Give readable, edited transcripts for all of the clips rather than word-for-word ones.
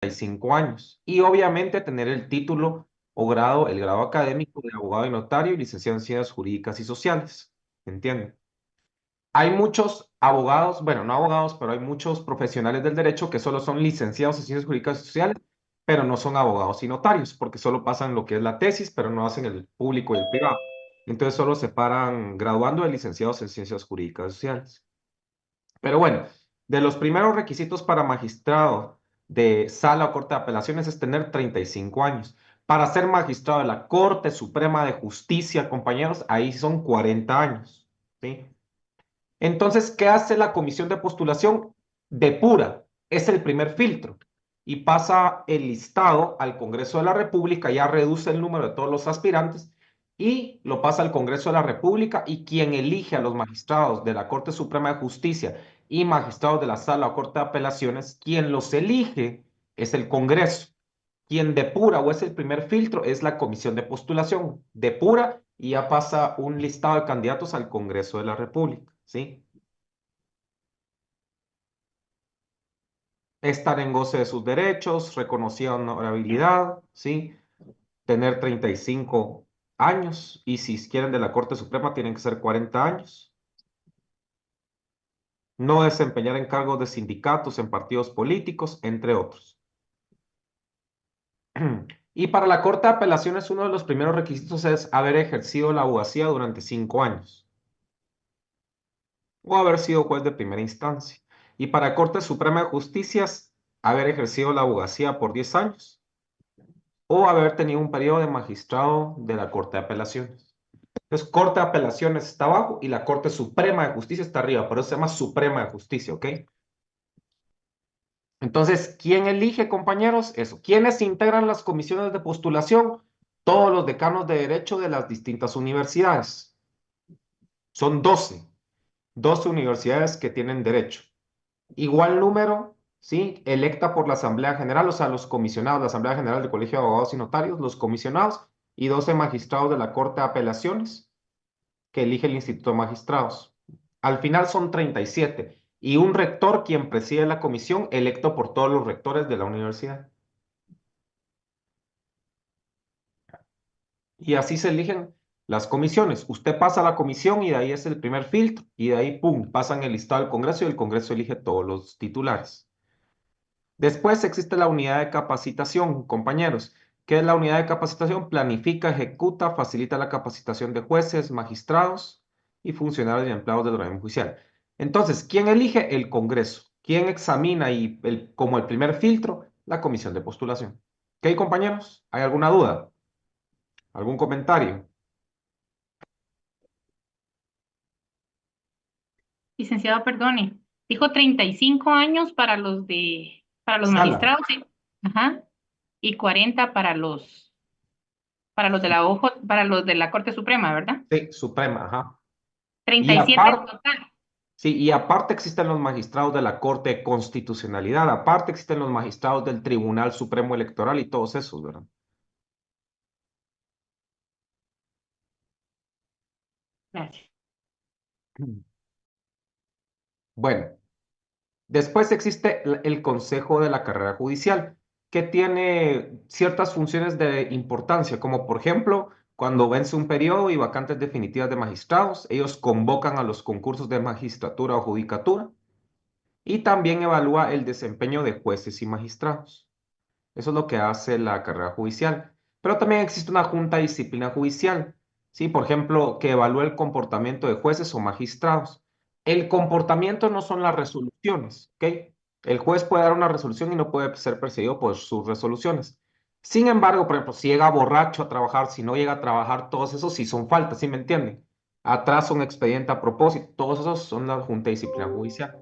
35 años. Y obviamente tener el título o grado, el grado académico de abogado y notario y licenciado en ciencias jurídicas y sociales. ¿Entienden? Hay muchos abogados, bueno, no abogados, pero hay muchos profesionales del derecho que solo son licenciados en ciencias jurídicas y sociales, pero no son abogados y notarios, porque solo pasan lo que es la tesis, pero no hacen el público y el privado. Entonces solo se paran graduando de licenciados en ciencias jurídicas y sociales. Pero bueno, de los primeros requisitos para magistrado de sala o corte de apelaciones es tener 35 años. Para ser magistrado de la Corte Suprema de Justicia, compañeros, ahí son 40 años. ¿Sí? Entonces, ¿qué hace la comisión de postulación? Depura, es el primer filtro y pasa el listado al Congreso de la República, ya reduce el número de todos los aspirantes y lo pasa al Congreso de la República y quien elige a los magistrados de la Corte Suprema de Justicia y magistrados de la Sala o Corte de Apelaciones, quien los elige es el Congreso. Quien depura o es el primer filtro es la comisión de postulación. Depura y ya pasa un listado de candidatos al Congreso de la República, ¿sí? Estar en goce de sus derechos, reconocida honorabilidad, ¿sí? Tener 35 años y si quieren de la Corte Suprema tienen que ser 40 años. No desempeñar encargos de sindicatos en partidos políticos, entre otros. Y para la Corte de Apelaciones, uno de los primeros requisitos es haber ejercido la abogacía durante 5 años o haber sido juez de primera instancia. Y para Corte Suprema de Justicia, haber ejercido la abogacía por 10 años o haber tenido un periodo de magistrado de la Corte de Apelaciones. Entonces, Corte de Apelaciones está abajo y la Corte Suprema de Justicia está arriba, por eso se llama Suprema de Justicia, ¿ok? Entonces, ¿quién elige, compañeros? Eso. ¿Quiénes integran las comisiones de postulación? Todos los decanos de derecho de las distintas universidades. Son 12 universidades que tienen derecho. Igual número, ¿sí? Electa por la Asamblea General, o sea, los comisionados, la Asamblea General del Colegio de Abogados y Notarios, los comisionados y 12 magistrados de la Corte de Apelaciones que elige el Instituto de Magistrados. Al final son 37 y un rector quien preside la comisión electo por todos los rectores de la universidad. Y así se eligen las comisiones. Usted pasa a la comisión y de ahí es el primer filtro y de ahí, pum, pasan el listado al Congreso y el Congreso elige todos los titulares. Después existe la unidad de capacitación, compañeros. ¿Qué es la unidad de capacitación? Planifica, ejecuta, facilita la capacitación de jueces, magistrados y funcionarios y empleados del organismo judicial. Entonces, ¿quién elige? El Congreso. ¿Quién examina y como el primer filtro? La comisión de postulación. ¿Qué, compañeros? ¿Hay alguna duda? ¿Algún comentario? Licenciado, perdone, dijo 35 años para los Sala. magistrados, ¿sí? Ajá, y 40 para los de la ojo, para los de la Corte Suprema, ¿verdad? Sí, Suprema, ajá. Y 37 en aparte, total. sí, y aparte existen los magistrados de la Corte de Constitucionalidad, aparte existen los magistrados del Tribunal Supremo Electoral y todos esos, ¿verdad? Gracias. Bueno, después existe el Consejo de la Carrera Judicial, que tiene ciertas funciones de importancia, como por ejemplo, cuando vence un periodo y vacantes definitivas de magistrados, ellos convocan a los concursos de magistratura o judicatura y también evalúa el desempeño de jueces y magistrados. Eso es lo que hace la carrera judicial. Pero también existe una junta de disciplina judicial, ¿sí? Por ejemplo, que evalúa el comportamiento de jueces o magistrados. El comportamiento no son las resoluciones, ¿ok? El juez puede dar una resolución y no puede ser perseguido por sus resoluciones. Sin embargo, por ejemplo, si llega borracho a trabajar, si no llega a trabajar, todos esos sí son faltas, ¿sí me entienden? Atraso un expediente a propósito, todos esos son la junta de disciplina judicial.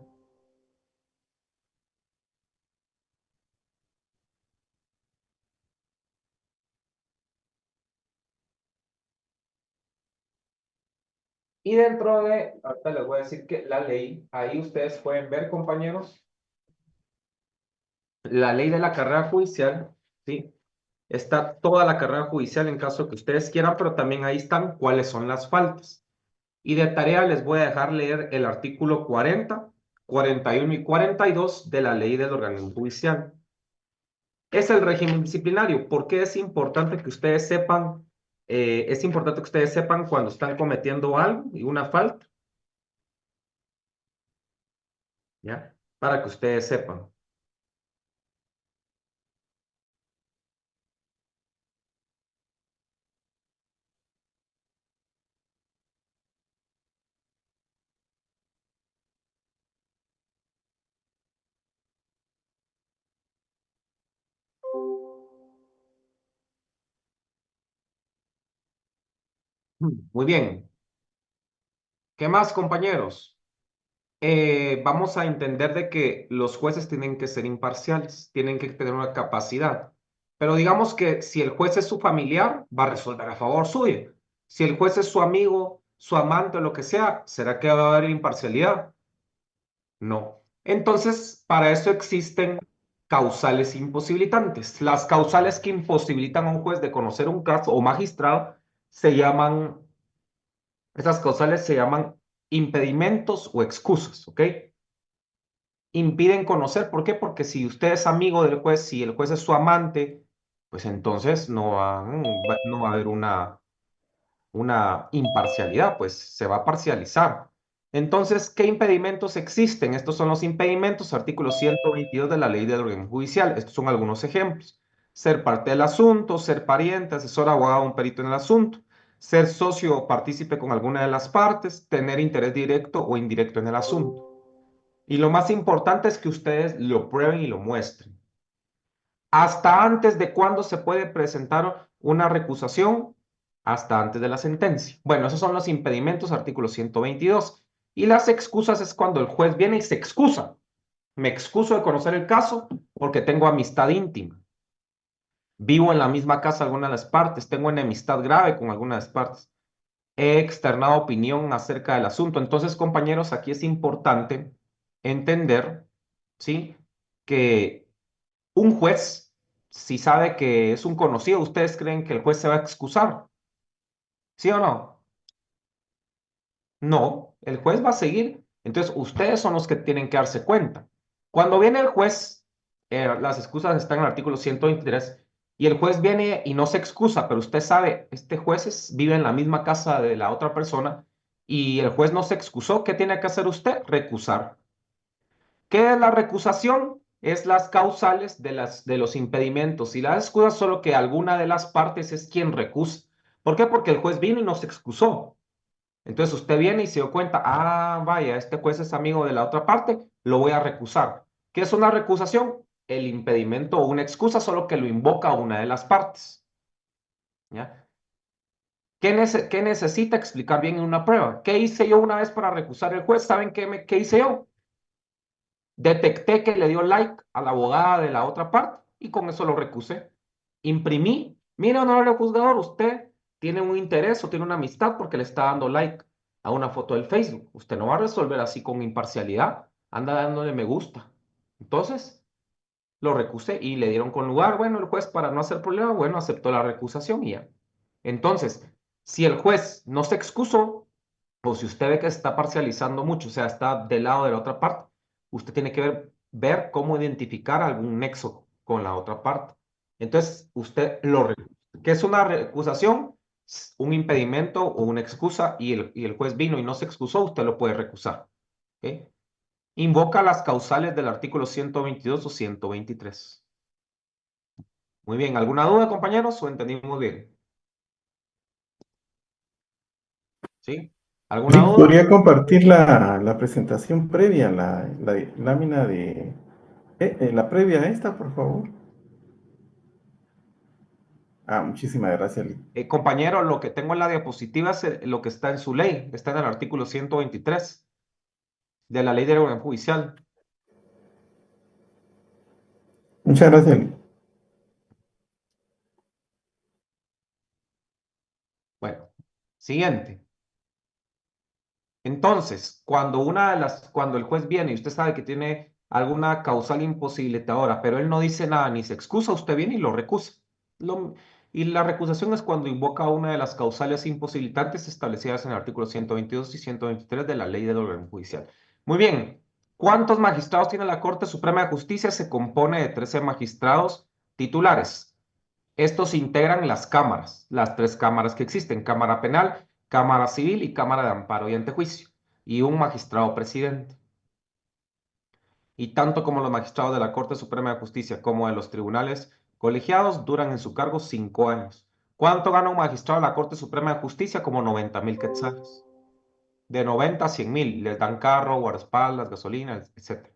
Y dentro de, ahorita les voy a decir que la ley, ahí ustedes pueden ver, compañeros, la ley de la carrera judicial, ¿sí? Está toda la carrera judicial en caso que ustedes quieran, pero también ahí están cuáles son las faltas. Y de tarea les voy a dejar leer el artículo 40, 41 y 42 de la ley del organismo judicial. es el régimen disciplinario. ¿Por qué es importante que ustedes sepan? Es importante que ustedes sepan cuando están cometiendo algo y una falta, ¿ya? Para que ustedes sepan. Muy bien. ¿Qué más, compañeros? Vamos a entender de que los jueces tienen que ser imparciales, tienen que tener una capacidad. Pero digamos que si el juez es su familiar, va a resolver a favor suyo. Si el juez es su amigo, su amante o lo que sea, ¿será que va a haber imparcialidad? No. Entonces, para eso existen causales imposibilitantes. Las causales que imposibilitan a un juez de conocer un caso o magistrado se llaman, esas causales se llaman impedimentos o excusas, ¿ok? Impiden conocer. ¿Por qué? Porque si usted es amigo del juez, si el juez es su amante, pues entonces no va a haber una imparcialidad, pues se va a parcializar. Entonces, ¿qué impedimentos existen? Estos son los impedimentos, artículo 122 de la Ley del Orden Judicial. Estos son algunos ejemplos. Ser parte del asunto, ser pariente, asesor, abogado, un perito en el asunto, ser socio o partícipe con alguna de las partes, tener interés directo o indirecto en el asunto. Y lo más importante es que ustedes lo prueben y lo muestren. Hasta antes de cuándo se puede presentar una recusación, hasta antes de la sentencia. Bueno, esos son los impedimentos, artículo 122. Y las excusas es cuando el juez viene y se excusa. Me excuso de conocer el caso porque tengo amistad íntima. Vivo en la misma casa alguna de las partes, tengo enemistad grave con alguna de las partes. He externado opinión acerca del asunto. Entonces, compañeros, aquí es importante entender, ¿sí? Que un juez, si sabe que es un conocido, ¿ustedes creen que el juez se va a excusar? ¿Sí o no? No, el juez va a seguir. Entonces, ustedes son los que tienen que darse cuenta. Cuando viene el juez, las excusas están en el artículo 123, y el juez viene y no se excusa, pero usted sabe, este vive en la misma casa de la otra persona y el juez no se excusó. ¿Qué tiene que hacer usted? Recusar. ¿Qué es la recusación? Es las causales de los impedimentos y las excusas solo que alguna de las partes es quien recusa. ¿Por qué? Porque el juez vino y no se excusó. Entonces usted viene y se dio cuenta, ah, vaya, este juez es amigo de la otra parte, lo voy a recusar. ¿Qué es una recusación? El impedimento o una excusa, solo que lo invoca una de las partes. ¿Ya? ¿Qué necesita explicar bien en una prueba? ¿Qué hice yo una vez para recusar el juez? ¿Saben qué hice yo? Detecté que le dio like a la abogada de la otra parte y con eso lo recusé. Imprimí. Mire, honorable juzgador, usted tiene un interés o tiene una amistad porque le está dando like a una foto del Facebook. Usted no va a resolver así con imparcialidad. Anda dándole me gusta. Entonces, lo recusé y le dieron con lugar. Bueno, el juez, para no hacer problema, bueno, aceptó la recusación y ya. Entonces, si el juez no se excusó, o si usted ve que se está parcializando mucho, o sea, está del lado de la otra parte, usted tiene que ver cómo identificar algún nexo con la otra parte. Entonces, usted lo recusa. ¿Qué es una recusación? Un impedimento o una excusa y el juez vino y no se excusó, usted lo puede recusar. ¿Ok? Invoca las causales del artículo 122 o 123. Muy bien, ¿alguna duda, compañeros? ¿O entendimos bien? ¿Sí? ¿Alguna Sí, duda? podría compartir la presentación previa, la lámina la previa a esta, por favor. Ah, muchísimas gracias. Compañero, lo que tengo en la diapositiva es lo que está en su ley, está en el artículo 123 de la ley de orden judicial. Muchas gracias. Bueno, siguiente. Entonces, cuando el juez viene y usted sabe que tiene alguna causal imposibilitadora, pero él no dice nada ni se excusa, usted viene y lo recusa. Lo- y la recusación es cuando invoca una de las causales imposibilitantes establecidas en el artículo 122 y 123 de la Ley del Orden Judicial. Muy bien. ¿Cuántos magistrados tiene la Corte Suprema de Justicia? Se compone de 13 magistrados Titulares. Estos integran las cámaras, las tres cámaras que existen, Cámara Penal, Cámara Civil y Cámara de Amparo y Antejuicio, y un magistrado presidente. Y tanto como los magistrados de la Corte Suprema de Justicia como de los tribunales colegiados duran en su cargo 5 años. ¿Cuánto gana un magistrado de la Corte Suprema de Justicia? Como 90.000 quetzales. De 90 a 100.000. Les dan carro, guardaespaldas, gasolina, etc.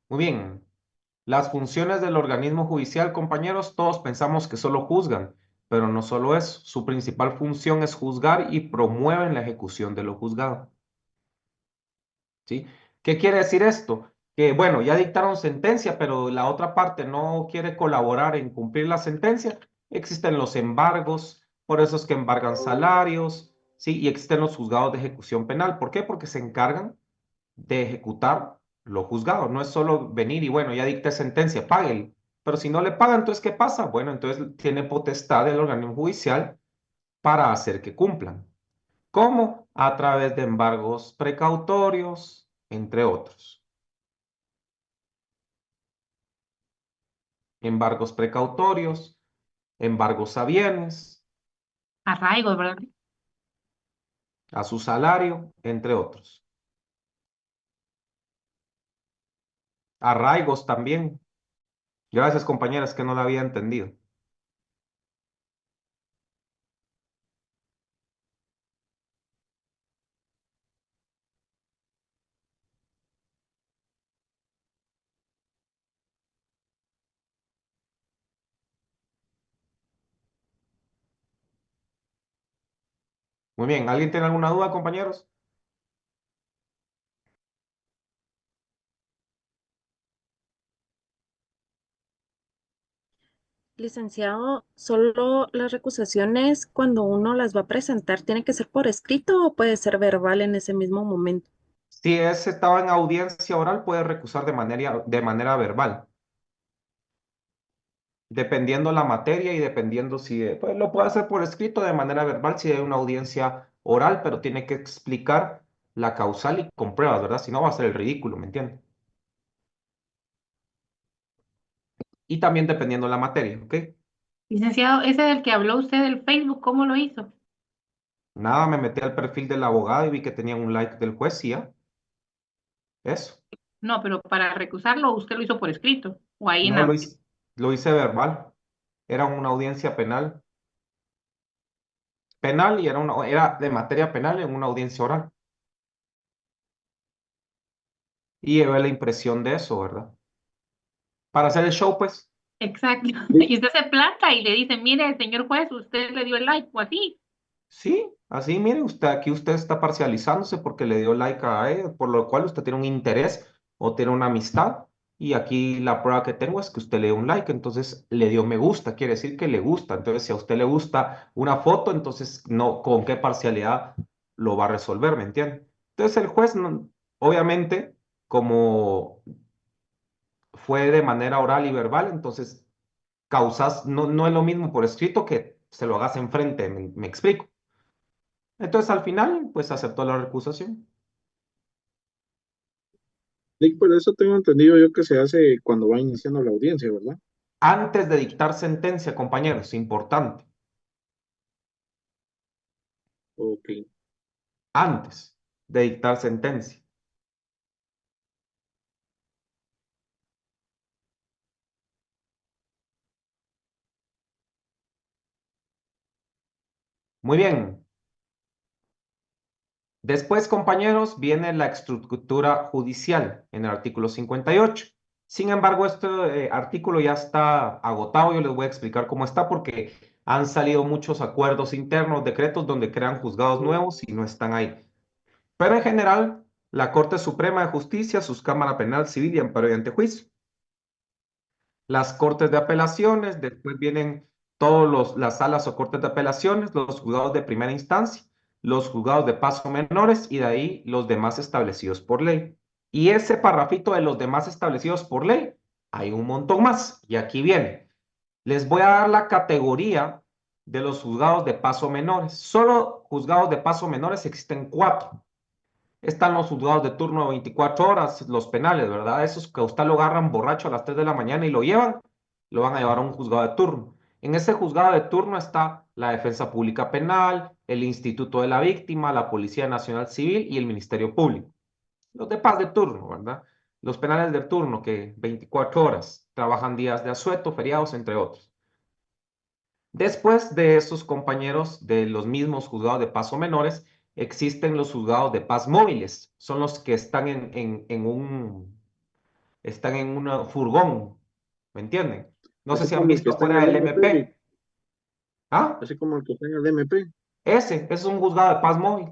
Muy bien. Las funciones del organismo judicial, compañeros, todos pensamos que solo juzgan, pero no solo eso. Su principal función es juzgar y promueven la ejecución de lo juzgado. ¿Sí? ¿Qué quiere decir esto? Que, bueno, ya dictaron sentencia, pero la otra parte no quiere colaborar en cumplir la sentencia. Existen los embargos, por eso es que embargan salarios, ¿sí? Y existen los juzgados de ejecución penal. ¿Por qué? Porque se encargan de ejecutar lo juzgado. No es solo venir y, bueno, ya dicté sentencia, páguenle. Pero si no le pagan, entonces, ¿qué pasa? Bueno, entonces tiene potestad el organismo judicial para hacer que cumplan. ¿Cómo? A través de embargos precautorios, entre otros. Embargos precautorios, embargos a bienes, Arraigos, ¿verdad? a su salario, entre otros. Arraigos también. Gracias, compañeras, que no lo había entendido. Muy bien, ¿alguien tiene alguna duda, compañeros? Licenciado, ¿solo las recusaciones cuando uno las va a presentar tiene que ser por escrito o puede ser verbal en ese mismo momento? Si estaba en audiencia oral, puede recusar de manera verbal, dependiendo la materia y dependiendo si pues lo puede hacer por escrito de manera verbal si hay una audiencia oral, pero tiene que explicar la causal y con pruebas, ¿verdad? Si no, va a ser el ridículo, ¿me entiende? Y también dependiendo la materia, ¿ok? Licenciado, ese del que habló usted del Facebook, ¿cómo lo hizo? Nada, me metí al perfil del abogado y vi que tenían un like del juez y ya, eso. No, pero para recusarlo, usted lo hizo por escrito o ahí en No, la... lo hice verbal. Era una audiencia penal. Penal y era de materia penal en una audiencia oral. Y llevé la impresión de eso, ¿verdad? Para hacer el show, pues. Exacto. Li- Y usted se planta y le dice, mire, señor juez, usted le dio el like o así. Sí, así, mire, aquí usted está parcializándose porque le dio like a él, por lo cual usted tiene un interés o tiene una amistad. Y aquí la prueba que tengo es que usted le dio un like, entonces le dio me gusta, quiere decir que le gusta. Entonces, si a usted le gusta una foto, entonces no, ¿con qué parcialidad lo va a resolver? ¿Me entiende? Entonces, el juez, obviamente, como fue de manera oral y verbal, entonces causas, no, no es lo mismo por escrito que se lo hagas enfrente, me explico. Entonces al final, pues aceptó la recusación. Nick, por eso tengo entendido yo que se hace cuando va iniciando la audiencia, ¿verdad? Antes de dictar sentencia, compañeros, importante, Ok. antes de dictar sentencia. Muy bien. Después, compañeros, viene la estructura judicial en el artículo 58. Sin embargo, este artículo ya está agotado. Yo les voy a explicar cómo está porque han salido muchos acuerdos internos, decretos donde crean juzgados nuevos y no están ahí. Pero en general, la Corte Suprema de Justicia, sus cámaras penal, civil y amparo y antejuicio. Las cortes de apelaciones, después vienen todas las salas o cortes de apelaciones, los juzgados de primera instancia, los juzgados de paso menores y de ahí los demás establecidos por ley. Y ese parrafito de los demás establecidos por ley, hay un montón más. Y aquí viene. Les voy a dar la categoría de los juzgados de paso menores. Solo juzgados de paso menores existen 4. Están los juzgados de turno de 24 horas, los penales, ¿verdad? Esos que a usted lo agarran borracho a las 3 de la mañana y lo llevan, lo van a llevar a un juzgado de turno. En ese juzgado de turno está la Defensa Pública Penal, el Instituto de la Víctima, la Policía Nacional Civil y el Ministerio Público. Los de paz de turno, ¿verdad? Los penales de turno que 24 horas trabajan días de asueto, feriados, entre otros. Después de esos compañeros de los mismos juzgados de paso menores, existen los juzgados de paz móviles. Son los que están están en un furgón, ¿me entienden? No sé Así si han como el que visto está en afuera el del MP, MP. ¿Ah? así como el que está en el MP. Ese es un juzgado de paz móvil.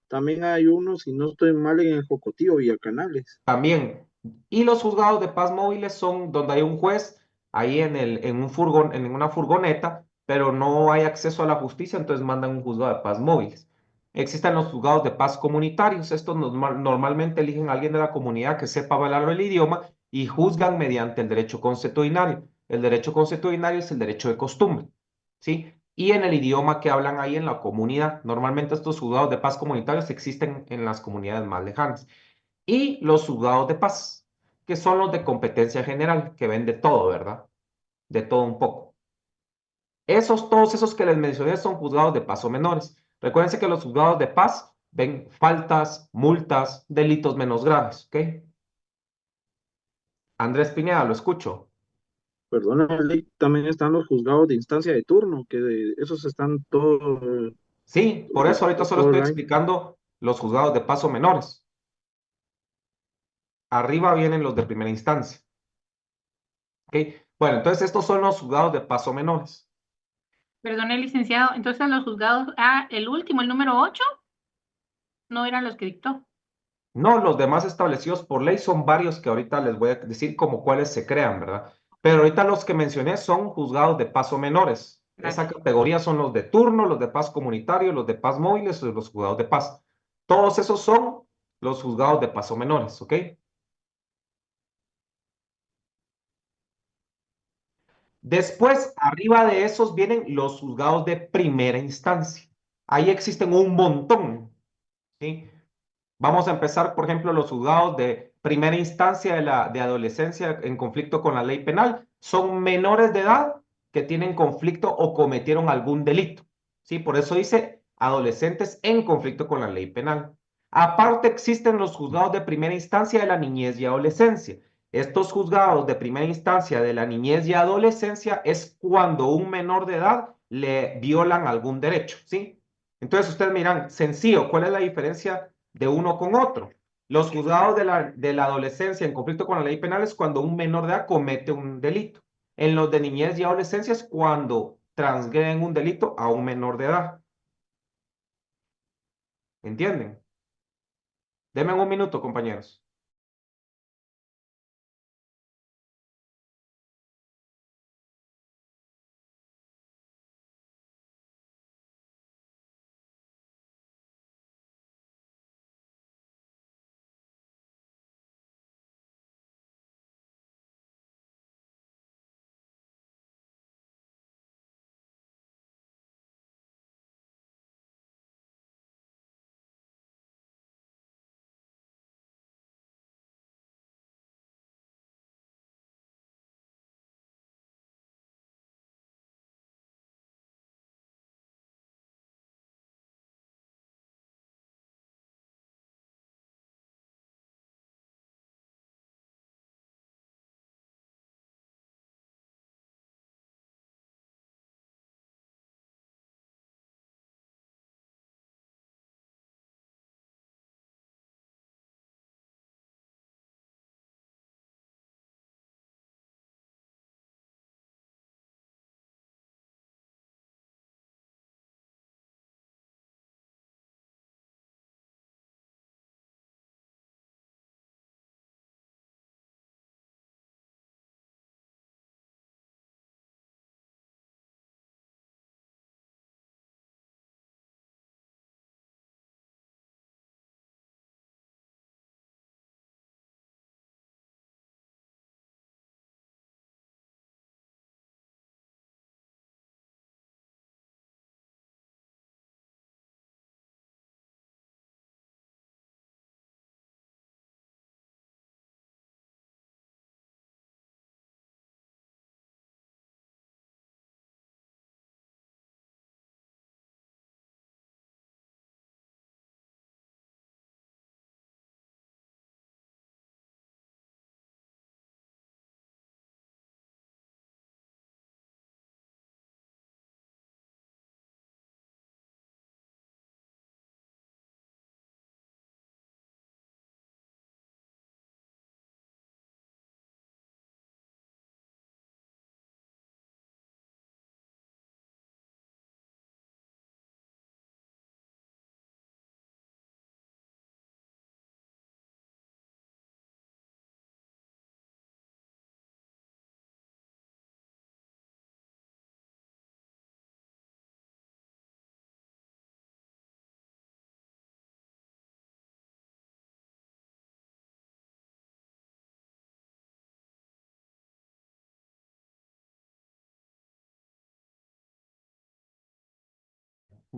También hay uno, si no estoy mal, en el Jocotío, Villacanales. También. Y los juzgados de paz móviles son donde hay un juez ahí en un furgón, en una furgoneta, pero no hay acceso a la justicia, entonces mandan un juzgado de paz móviles. Existen los juzgados de paz comunitarios. Estos normalmente eligen a alguien de la comunidad que sepa hablar el idioma y juzgan mediante el derecho consuetudinario. El derecho consuetudinario es el derecho de costumbre, ¿sí? Y en el idioma que hablan ahí en la comunidad. Normalmente estos juzgados de paz comunitarios existen en las comunidades más lejanas. Y los juzgados de paz, que son los de competencia general, que ven de todo, ¿verdad? De todo un poco. Todos esos que les mencioné son juzgados de paz o menores. Recuérdense que los juzgados de paz ven faltas, multas, delitos menos graves, ¿ok? Andrés Pineda, lo escucho. Perdona, Ley, también están los juzgados de instancia de turno, esos están todos, Sí, por eso ahorita solo todo estoy el año. explicando los juzgados de paz o menores. Arriba vienen los de primera instancia, ¿ok? Bueno, entonces estos son los juzgados de paz o menores. Perdone, licenciado, entonces los juzgados, el último, el número 8, no eran los que dictó. No, los demás establecidos por ley son varios que ahorita les voy a decir como cuáles se crean, ¿verdad? Pero ahorita los que mencioné son juzgados de paso menores. Esa Gracias. categoría son los de turno, los de paz comunitario, los de paz móviles y los juzgados de paz. Todos esos son los juzgados de paso menores, ¿ok? Después, arriba de esos vienen los juzgados de primera instancia. Ahí existen un montón, ¿sí? Vamos a empezar, por ejemplo, los juzgados de primera instancia de adolescencia en conflicto con la ley penal. Son menores de edad que tienen conflicto o cometieron algún delito. ¿Sí? Por eso dice adolescentes en conflicto con la ley penal. Aparte, existen los juzgados de primera instancia de la niñez y adolescencia. Estos juzgados de primera instancia de la niñez y adolescencia es cuando un menor de edad le violan algún derecho. ¿Sí? Entonces ustedes miran, sencillo, ¿cuál es la diferencia de uno con otro? Los juzgados de la adolescencia en conflicto con la ley penal es cuando un menor de edad comete un delito. En los de niñez y adolescencia es cuando transgreden un delito a un menor de edad. ¿Entienden? Denme un minuto, compañeros.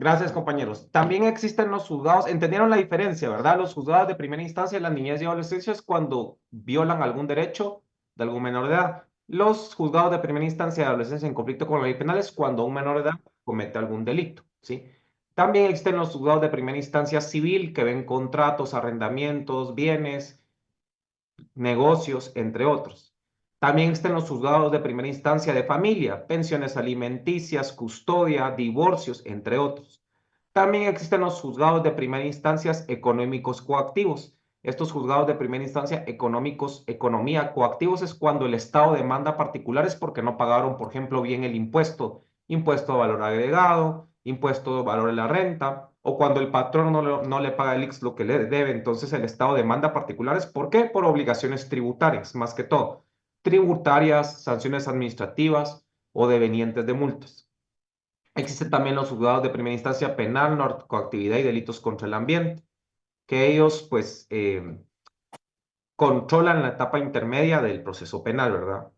Gracias, compañeros. También existen los juzgados, entendieron la diferencia, ¿verdad? Los juzgados de primera instancia, la niñez y adolescencia es cuando violan algún derecho de algún menor de edad. Los juzgados de primera instancia de adolescencia en conflicto con la ley penal es cuando un menor de edad comete algún delito, ¿sí? También existen los juzgados de primera instancia civil que ven contratos, arrendamientos, bienes, negocios, entre otros. También existen los juzgados de primera instancia de familia, pensiones alimenticias, custodia, divorcios, entre otros. También existen los juzgados de primera instancia económicos coactivos. Estos juzgados de primera instancia económicos, economía coactivos es cuando el Estado demanda particulares porque no pagaron, por ejemplo, bien el impuesto, impuesto de valor agregado, impuesto de valor de la renta, o cuando el patrón no le paga el IX lo que le debe, entonces el Estado demanda particulares. ¿Por qué? Por obligaciones tributarias, más que todo. Tributarias, sanciones administrativas o devenientes de multas. Existen también los juzgados de primera instancia penal, narcoactividad y delitos contra el ambiente, que ellos pues controlan la etapa intermedia del proceso penal, ¿verdad?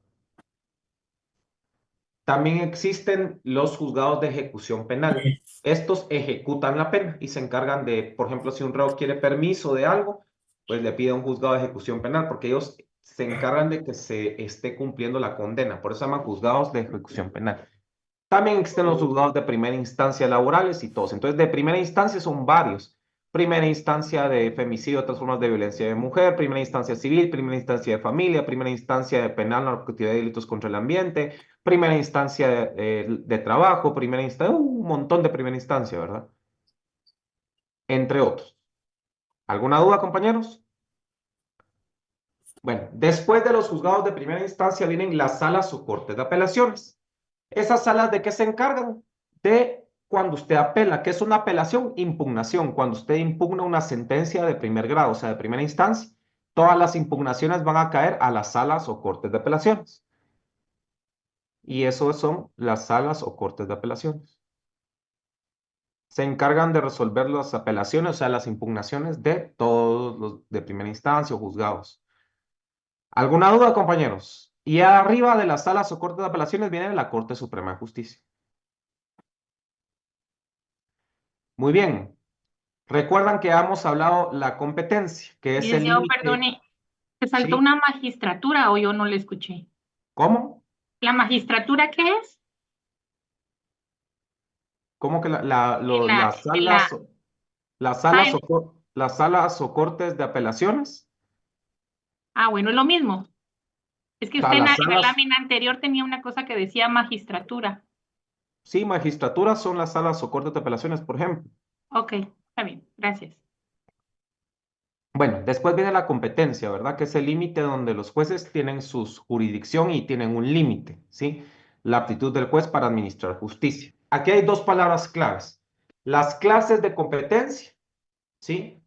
También existen los juzgados de ejecución penal. Estos ejecutan la pena y se encargan de, por ejemplo, si un reo quiere permiso de algo, pues le pide a un juzgado de ejecución penal, porque ellos se encargan de que se esté cumpliendo la condena. Por eso se llaman juzgados de ejecución penal. También existen los juzgados de primera instancia laborales y todos. Entonces, de primera instancia son varios. Primera instancia de femicidio, otras formas de violencia de mujer, primera instancia civil, primera instancia de familia, primera instancia de penal, narcoactividad y delitos contra el ambiente, primera instancia de trabajo, primera instancia, un montón de primera instancia, ¿verdad? Entre otros. ¿Alguna duda, compañeros? Bueno, después de los juzgados de primera instancia vienen las salas o cortes de apelaciones. ¿Esas salas de qué se encargan? De cuando usted apela. ¿Qué es una apelación? Impugnación. Cuando usted impugna una sentencia de primer grado, o sea, de primera instancia, todas las impugnaciones van a caer a las salas o cortes de apelaciones. Y eso son las salas o cortes de apelaciones. Se encargan de resolver las apelaciones, o sea, las impugnaciones de todos los de primera instancia o juzgados. ¿Alguna duda, compañeros? Y arriba de las salas o cortes de apelaciones viene la Corte Suprema de Justicia. Muy bien. Recuerdan que hemos hablado la competencia, que es el Licenciado, límite. perdone, ¿te saltó ¿Sí? una magistratura o yo no le escuché? ¿Cómo? ¿La magistratura qué es? ¿Cómo que En la, las en la, salas, ah, las salas o cortes de apelaciones? bueno, es lo mismo. Es que O sea, usted en las la salas, lámina anterior tenía una cosa que decía magistratura. sí, magistraturas son las salas o cortes de apelaciones, por ejemplo. Ok, está bien, gracias. Bueno, después viene la competencia, ¿verdad? Que es el límite donde los jueces tienen su jurisdicción y tienen un límite, ¿sí? La aptitud del juez para administrar justicia. Aquí hay dos palabras claves. Las clases de competencia, ¿sí?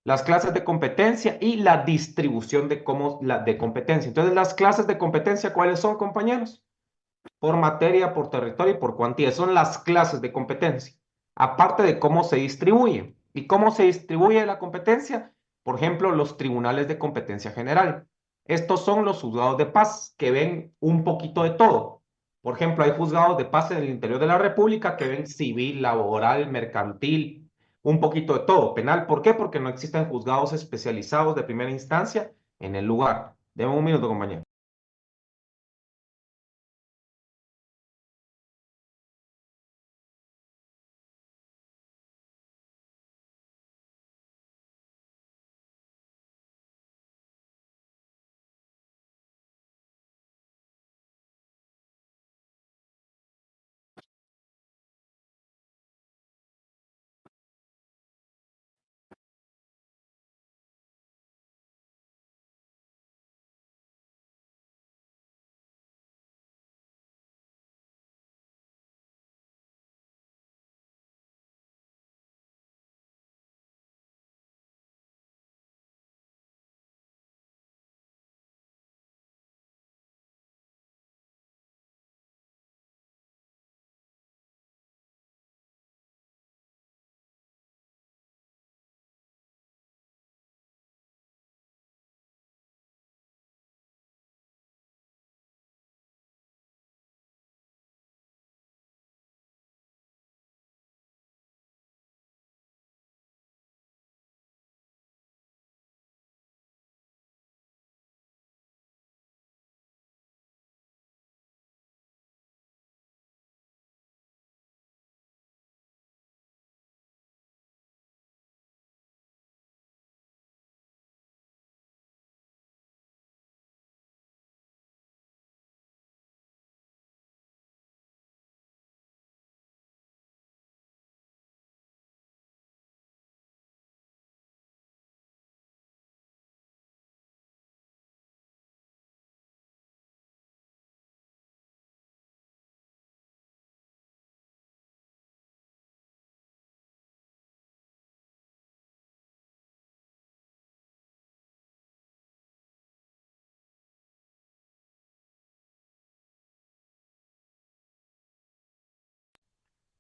Las clases de competencia y la distribución de de competencia. Entonces, las clases de competencia, ¿cuáles son, compañeros? Por materia, por territorio y por cuantía. Son las clases de competencia. Aparte de cómo se distribuye. ¿Y cómo se distribuye la competencia? Por ejemplo, los tribunales de competencia general. Estos son los juzgados de paz que ven un poquito de todo. Por ejemplo, hay juzgados de paz en el interior de la República que ven civil, laboral, mercantil, un poquito de todo. Penal, ¿por qué? Porque no existen juzgados especializados de primera instancia en el lugar. Deme un minuto, compañero.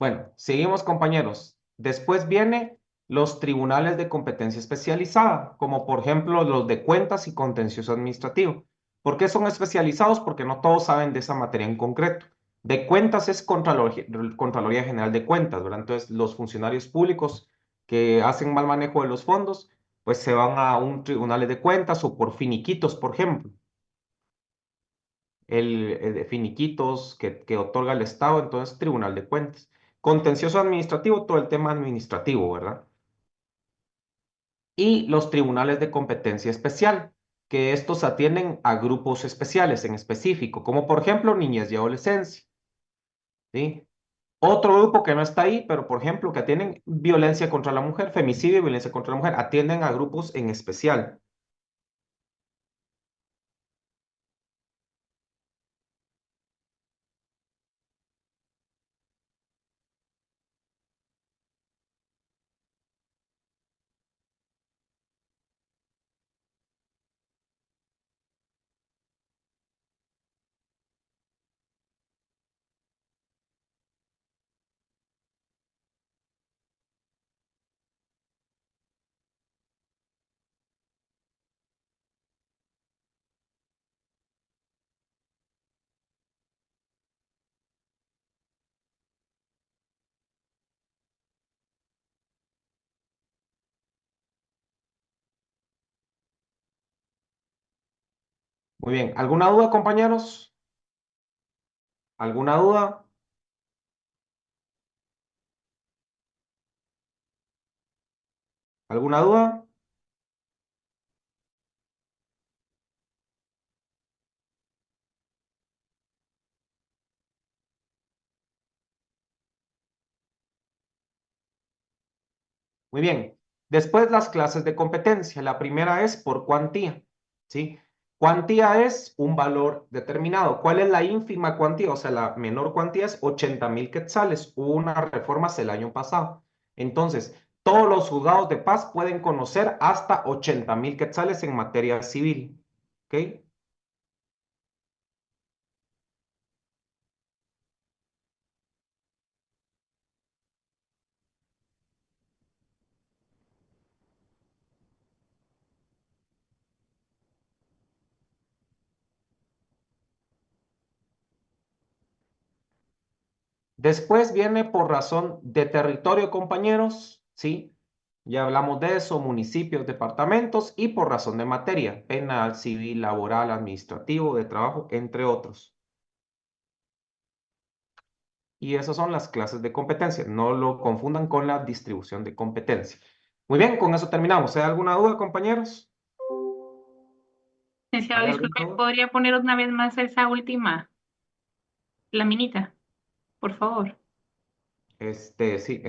Bueno, seguimos, compañeros. Después viene los tribunales de competencia especializada, como por ejemplo los de cuentas y contencioso administrativo. ¿Por qué son especializados? Porque no todos saben de esa materia en concreto. De cuentas es Contraloría General de Cuentas, ¿verdad? Entonces, los funcionarios públicos que hacen mal manejo de los fondos, pues se van a un tribunal de cuentas o por finiquitos, por ejemplo. El de finiquitos que otorga el Estado, entonces Tribunal de Cuentas. Contencioso administrativo, todo el tema administrativo, ¿verdad? Y los tribunales de competencia especial, que estos atienden a grupos especiales en específico, como por ejemplo niñez y adolescencia, ¿sí? Otro grupo que no está ahí, pero por ejemplo que atienden violencia contra la mujer, femicidio y violencia contra la mujer, atienden a grupos en especial. Muy bien, ¿alguna duda, compañeros? ¿Alguna duda? ¿Alguna duda? Muy bien. Después las clases de competencia. La primera es por cuantía, ¿sí? Cuantía es un valor determinado. ¿Cuál es la ínfima cuantía? O sea, la menor cuantía es 80,000 quetzales. Hubo unas reformas el año pasado. Entonces, todos los juzgados de paz pueden conocer hasta 80,000 quetzales en materia civil, ¿ok? Después viene por razón de territorio, compañeros, ¿sí? Ya hablamos de eso, municipios, departamentos y por razón de materia, penal, civil, laboral, administrativo, de trabajo, entre otros. Y esas son las clases de competencia. No lo confundan con la distribución de competencia. Muy bien, con eso terminamos. ¿Hay alguna duda, compañeros? Licenciado, ¿Hay alguna disculpe, duda? ¿podría poner una vez más esa última laminita, por favor? Sí,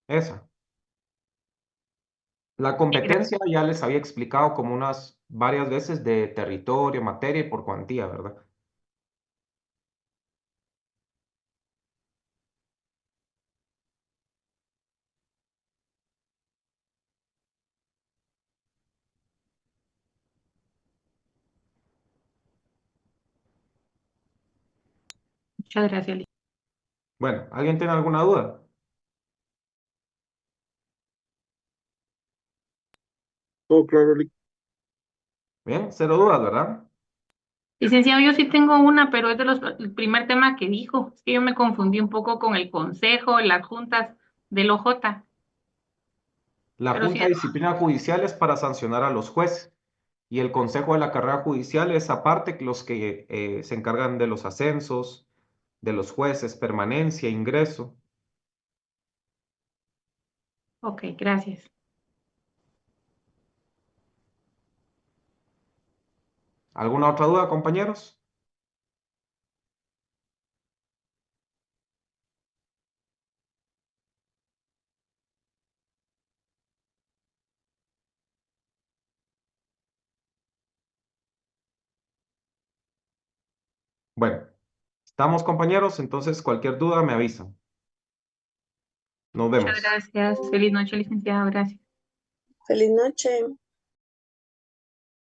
esa. La Sí, gracias. competencia ya les había explicado como unas varias veces de territorio, materia y por cuantía, ¿verdad? Muchas gracias. Bueno, ¿alguien tiene alguna duda? Todo claro, Bien, cero dudas, ¿verdad? Licenciado, yo sí tengo una, pero es de el primer tema que dijo. Es que yo me confundí un poco con el consejo, las juntas del OJ, La pero sí, Junta de Disciplina Judicial es para sancionar a los jueces y el Consejo de la Carrera Judicial es aparte que los que se encargan de los ascensos, de los jueces, permanencia, ingreso. ok, gracias. ¿Alguna otra duda, compañeros? Bueno, estamos, compañeros, entonces cualquier duda me avisan. Nos Muchas vemos. gracias. Feliz noche, licenciado. Gracias. Feliz noche.